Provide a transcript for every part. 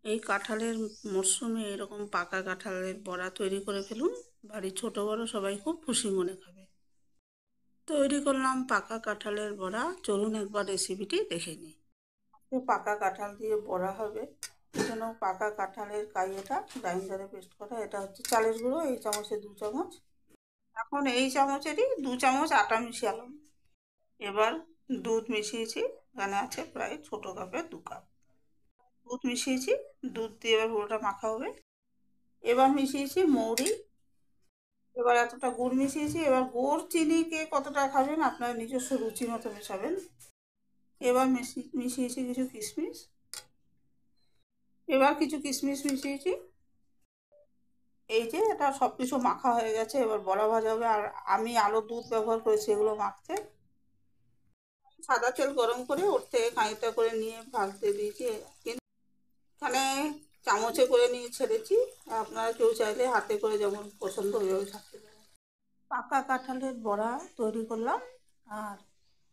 এই কাঁঠালের মরশুমে এরকম পাকা কাঁঠালের বড়া তৈরি করে ফেলুন। বাড়ির ছোট বড় সবাই খুব খুশি মনে খাবে। তৈরি করলাম পাকা কাঁঠালের বড়া, চলুন একবার রেসিপিটি দেখে নিই। পাকা কাঁঠাল দিয়ে বড়া হবে, এই জন্য পাকা কাঁঠালের কাইয়েটা গ্রাইন্ডারে পেস্ট করা। এটা হচ্ছে চালের গুঁড়ো, এই চামচে 2 চামচ। এখন এই চামচেরই 2 চামচ আটা মিশিয়ালাম। এবার দুধ মিশিয়েছি, এখানে আছে প্রায় ছোট কাপের 2 কাপ দুধ মিশিয়েছি। দুধ দিয়ে এবার পুরোটা মাখা হবে। এবার মিশিয়েছি মৌরি। এবার এতটা গুড় মিশিয়েছি। এবার গুড় চিনি কে কতটা খাবেন আপনার নিজস্ব রুচি মতো মেশাবেন। এবার মিশিয়েছি কিছু কিশমিশ। এবার কিছু কিশমিশ মিশিয়েছি। এই যে এটা সবকিছু মাখা হয়ে গেছে, এবার বড়া ভাজা হবে। আর আমি আলো দুধ ব্যবহার করেছি এগুলো মাখতে। সাদা তেল গরম করে ওর থেকে খানিকটা করে নিয়ে ভাজতে দিয়েছি। কিন্তু এখানে চামচে করে নিয়ে ছেড়েছি, আপনারা কেউ চাইলে হাতে করে যেমন পছন্দ ওইভাবে ছাড়তে পারেন। পাকা কাঁঠালের বড়া তৈরি করলাম। আর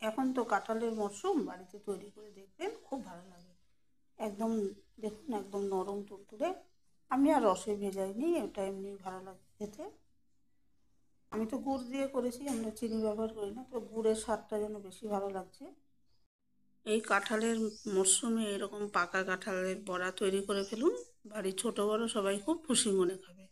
এখন তো কাঁঠালের মরশুম, বাড়িতে তৈরি করে দেখবেন, খুব ভালো লাগে। একদম দেখুন, একদম নরম তুলতুলে। আমি আর রসে ভেজাইনি, এটা এমনি ভালো লাগে খেতে। আমি তো গুড় দিয়ে করেছি, আমরা চিনি ব্যবহার করি না, তো গুড়ের স্বাদটা যেন বেশি ভালো লাগছে। এই কাঁঠালের মরশুমে এরকম পাকা কাঁঠালের বড়া তৈরি করে ফেলুন। বাড়ির ছোট বড় সবাই খুব খুশি মনে খাবে।